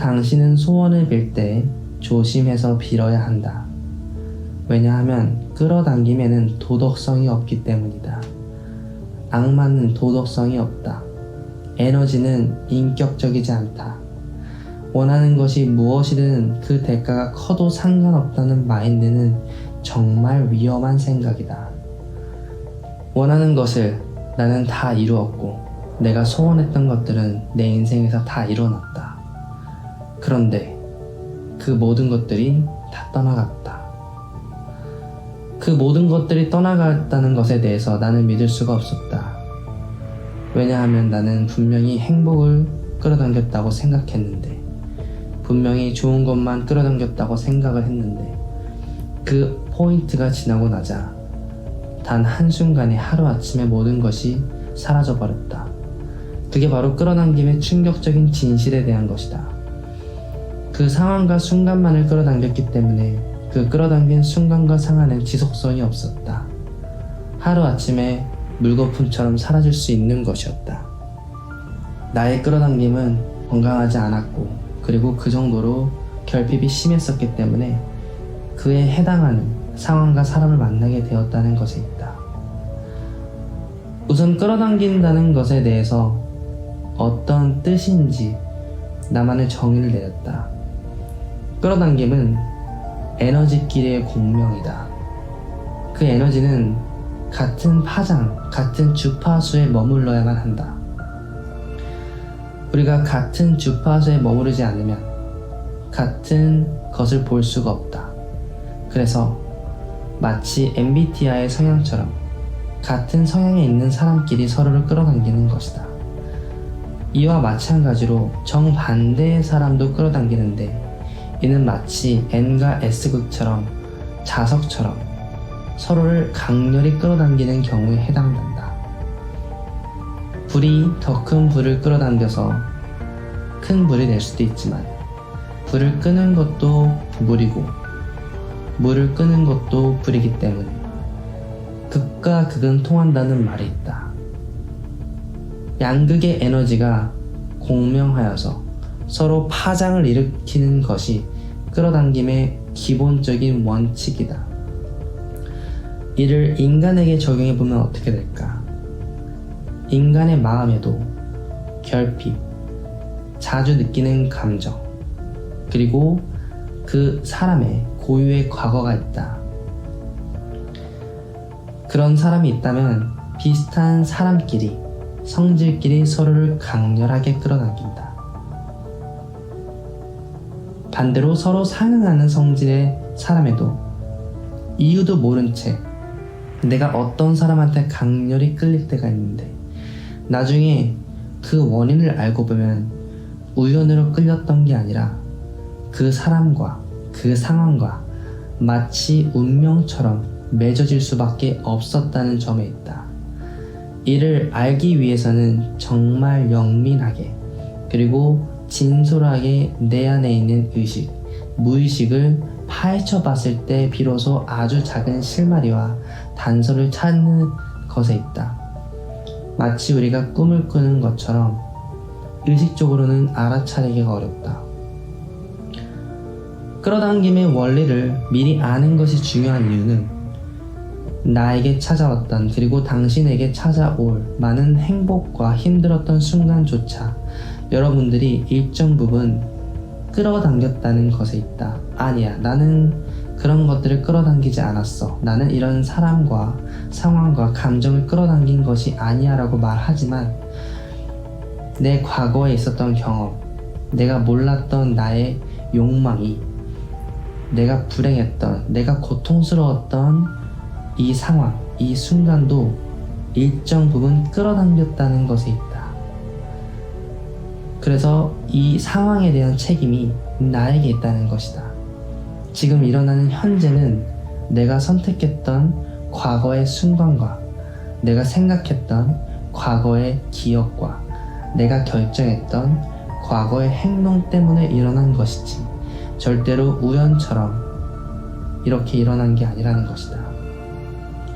당신은 소원을 빌 때 조심해서 빌어야 한다. 왜냐하면 끌어당김에는 도덕성이 없기 때문이다. 악마는 도덕성이 없다. 에너지는 인격적이지 않다. 원하는 것이 무엇이든 그 대가가 커도 상관없다는 마인드는 정말 위험한 생각이다. 원하는 것을 나는 다 이루었고 내가 소원했던 것들은 내 인생에서 다 이뤄놨다. 그런데 그 모든 것들이 다 떠나갔다. 그 모든 것들이 떠나갔다는 것에 대해서 나는 믿을 수가 없었다. 왜냐하면 나는 분명히 행복을 끌어당겼다고 생각했는데, 분명히 좋은 것만 끌어당겼다고 생각을 했는데, 그 포인트가 지나고 나자 단 한순간에 하루아침에 모든 것이 사라져버렸다. 그게 바로 끌어당김의 충격적인 진실에 대한 것이다. 그 상황과 순간만을 끌어당겼기 때문에 그 끌어당긴 순간과 상황은 지속성이 없었다. 하루아침에 물거품처럼 사라질 수 있는 것이었다. 나의 끌어당김은 건강하지 않았고, 그리고 그 정도로 결핍이 심했었기 때문에 그에 해당하는 상황과 사람을 만나게 되었다는 것에 있다. 우선 끌어당긴다는 것에 대해서 어떤 뜻인지 나만의 정의를 내렸다. 끌어당김은 에너지끼리의 공명이다. 그 에너지는 같은 파장, 같은 주파수에 머물러야만 한다. 우리가 같은 주파수에 머무르지 않으면 같은 것을 볼 수가 없다. 그래서 마치 MBTI의 성향처럼 같은 성향에 있는 사람끼리 서로를 끌어당기는 것이다. 이와 마찬가지로 정반대의 사람도 끌어당기는데, 이는 마치 N과 S극처럼 자석처럼 서로를 강렬히 끌어당기는 경우에 해당된다. 불이 더 큰 불을 끌어당겨서 큰 불이 될 수도 있지만, 불을 끄는 것도 물이고 물을 끄는 것도 불이기 때문에 극과 극은 통한다는 말이 있다. 양극의 에너지가 공명하여서 서로 파장을 일으키는 것이 끌어당김의 기본적인 원칙이다. 이를 인간에게 적용해보면 어떻게 될까? 인간의 마음에도 결핍, 자주 느끼는 감정, 그리고 그 사람의 고유의 과거가 있다. 그런 사람이 있다면 비슷한 사람끼리, 성질끼리 서로를 강렬하게 끌어당긴다. 반대로 서로 상응하는 성질의 사람에도 이유도 모른 채 내가 어떤 사람한테 강렬히 끌릴 때가 있는데, 나중에 그 원인을 알고 보면 우연으로 끌렸던 게 아니라 그 사람과 그 상황과 마치 운명처럼 맺어질 수밖에 없었다는 점에 있다. 이를 알기 위해서는 정말 영민하게, 그리고 진솔하게 내 안에 있는 의식, 무의식을 파헤쳐 봤을 때 비로소 아주 작은 실마리와 단서를 찾는 것에 있다. 마치 우리가 꿈을 꾸는 것처럼 의식적으로는 알아차리기가 어렵다. 끌어당김의 원리를 미리 아는 것이 중요한 이유는 나에게 찾아왔던, 그리고 당신에게 찾아올 많은 행복과 힘들었던 순간조차 여러분들이 일정 부분 끌어당겼다는 것에 있다. 아니야, 나는 그런 것들을 끌어당기지 않았어. 나는 이런 사람과 상황과 감정을 끌어당긴 것이 아니야 라고 말하지만, 내 과거에 있었던 경험, 내가 몰랐던 나의 욕망이, 내가 불행했던, 내가 고통스러웠던 이 상황, 이 순간도 일정 부분 끌어당겼다는 것에 있다. 그래서 이 상황에 대한 책임이 나에게 있다는 것이다. 지금 일어나는 현재는 내가 선택했던 과거의 순간과 내가 생각했던 과거의 기억과 내가 결정했던 과거의 행동 때문에 일어난 것이지, 절대로 우연처럼 이렇게 일어난 게 아니라는 것이다.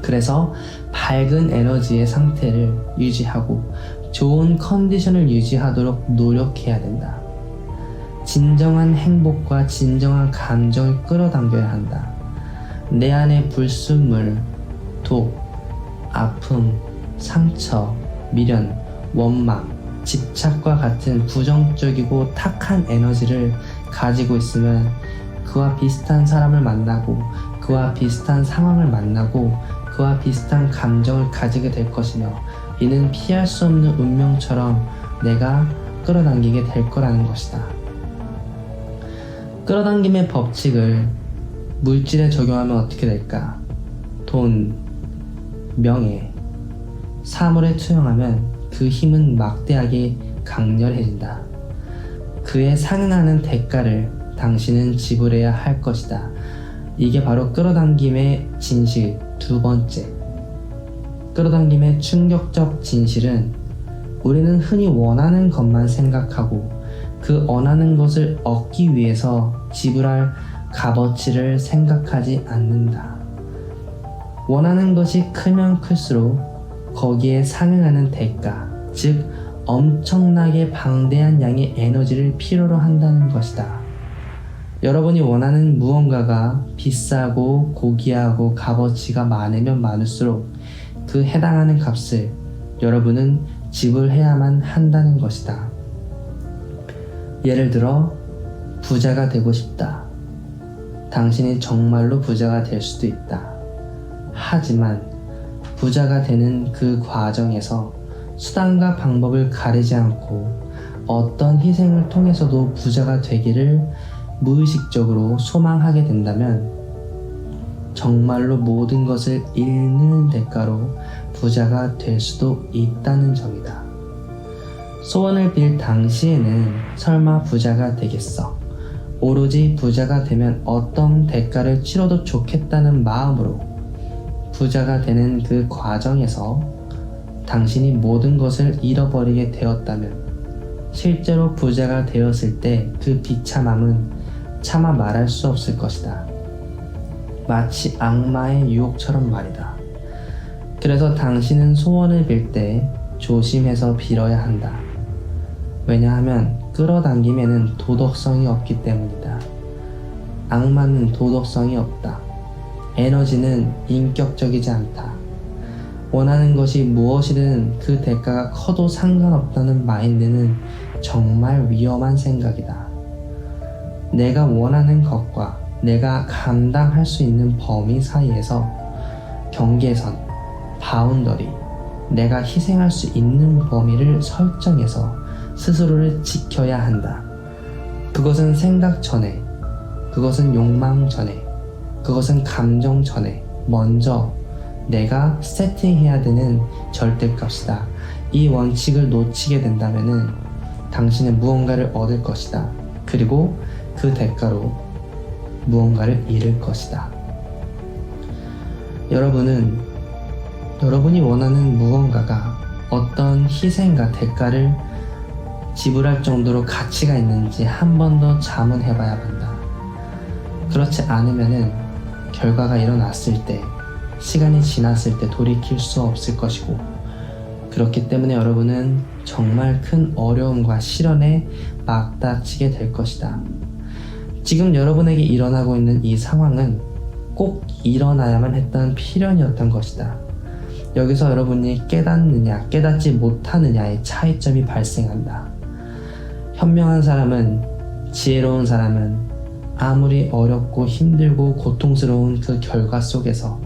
그래서 밝은 에너지의 상태를 유지하고 좋은 컨디션을 유지하도록 노력해야 된다. 진정한 행복과 진정한 감정을 끌어당겨야 한다. 내 안의 불순물, 독, 아픔, 상처, 미련, 원망, 집착과 같은 부정적이고 탁한 에너지를 가지고 있으면 그와 비슷한 사람을 만나고 그와 비슷한 상황을 만나고 그와 비슷한 감정을 가지게 될 것이며 이는 피할 수 없는 운명처럼 내가 끌어당기게 될 거라는 것이다. 끌어당김의 법칙을 물질에 적용하면 어떻게 될까? 돈, 명예, 사물에 투영하면 그 힘은 막대하게 강렬해진다. 그에 상응하는 대가를 당신은 지불해야 할 것이다. 이게 바로 끌어당김의 진실 두 번째. 끌어당김의 충격적 진실은 우리는 흔히 원하는 것만 생각하고 그 원하는 것을 얻기 위해서 지불할 값어치를 생각하지 않는다. 원하는 것이 크면 클수록 거기에 상응하는 대가, 즉 엄청나게 방대한 양의 에너지를 필요로 한다는 것이다. 여러분이 원하는 무언가가 비싸고 고귀하고 값어치가 많으면 많을수록 그 해당하는 값을 여러분은 지불해야만 한다는 것이다. 예를 들어 부자가 되고 싶다. 당신이 정말로 부자가 될 수도 있다. 하지만 부자가 되는 그 과정에서 수단과 방법을 가리지 않고 어떤 희생을 통해서도 부자가 되기를 무의식적으로 소망하게 된다면 정말로 모든 것을 잃는 대가로 부자가 될 수도 있다는 점이다. 소원을 빌 당시에는 설마 부자가 되겠어? 오로지 부자가 되면 어떤 대가를 치러도 좋겠다는 마음으로 부자가 되는 그 과정에서 당신이 모든 것을 잃어버리게 되었다면 실제로 부자가 되었을 때 그 비참함은 차마 말할 수 없을 것이다. 마치 악마의 유혹처럼 말이다. 그래서 당신은 소원을 빌 때 조심해서 빌어야 한다. 왜냐하면 끌어당김에는 도덕성이 없기 때문이다. 악마는 도덕성이 없다. 에너지는 인격적이지 않다. 원하는 것이 무엇이든 그 대가가 커도 상관없다는 마인드는 정말 위험한 생각이다. 내가 원하는 것과 내가 감당할 수 있는 범위 사이에서 경계선, 바운더리, 내가 희생할 수 있는 범위를 설정해서 스스로를 지켜야 한다. 그것은 생각 전에, 그것은 욕망 전에, 그것은 감정 전에 먼저 내가 세팅해야 되는 절대값이다. 이 원칙을 놓치게 된다면은 당신은 무언가를 얻을 것이다. 그리고 그 대가로 무언가를 잃을 것이다. 여러분이 원하는 무언가가 어떤 희생과 대가를 지불할 정도로 가치가 있는지 한 번 더 자문해봐야 한다. 그렇지 않으면은 결과가 일어났을 때, 시간이 지났을 때 돌이킬 수 없을 것이고, 그렇기 때문에 여러분은 정말 큰 어려움과 시련에 맞닥치게 될 것이다. 지금 여러분에게 일어나고 있는 이 상황은 꼭 일어나야만 했던 필연이었던 것이다. 여기서 여러분이 깨닫느냐 깨닫지 못하느냐의 차이점이 발생한다. 현명한 사람은, 지혜로운 사람은 아무리 어렵고 힘들고 고통스러운 그 결과 속에서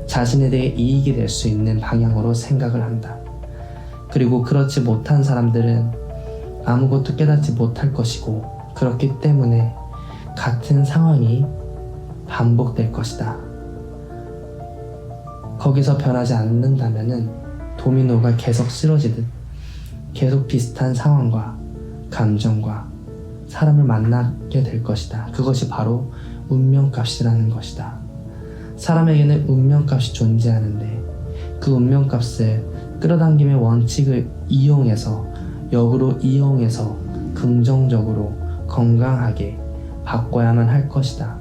자신에 대해 이익이 될 수 있는 방향으로 생각을 한다. 그리고 그렇지 못한 사람들은 아무것도 깨닫지 못할 것이고, 그렇기 때문에 같은 상황이 반복될 것이다. 거기서 변하지 않는다면은 도미노가 계속 쓰러지듯 계속 비슷한 상황과 감정과 사람을 만나게 될 것이다. 그것이 바로 운명값이라는 것이다. 사람에게는 운명값이 존재하는데 그 운명값을 끌어당김의 원칙을 이용해서, 역으로 이용해서 긍정적으로 건강하게 바꿔야만 할 것이다.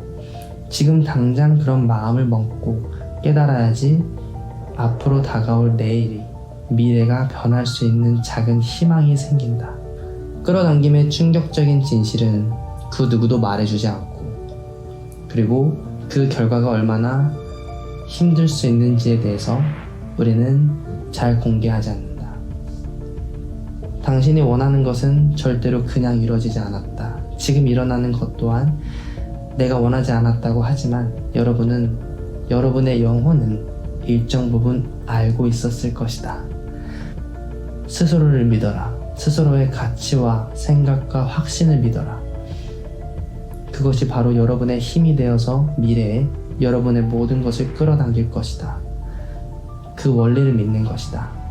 지금 당장 그런 마음을 먹고 깨달아야지 앞으로 다가올 내일이, 미래가 변할 수 있는 작은 희망이 생긴다. 끌어당김의 충격적인 진실은 그 누구도 말해주지 않고, 그리고 그 결과가 얼마나 힘들 수 있는지에 대해서 우리는 잘 공개하지 않는다. 당신이 원하는 것은 절대로 그냥 이루어지지 않았다. 지금 일어나는 것 또한 내가 원하지 않았다고 하지만 여러분의 영혼은 일정 부분 알고 있었을 것이다. 스스로를 믿어라. 스스로의 가치와 생각과 확신을 믿어라. 그것이 바로 여러분의 힘이 되어서 미래에 여러분의 모든 것을 끌어당길 것이다. 그 원리를 믿는 것이다.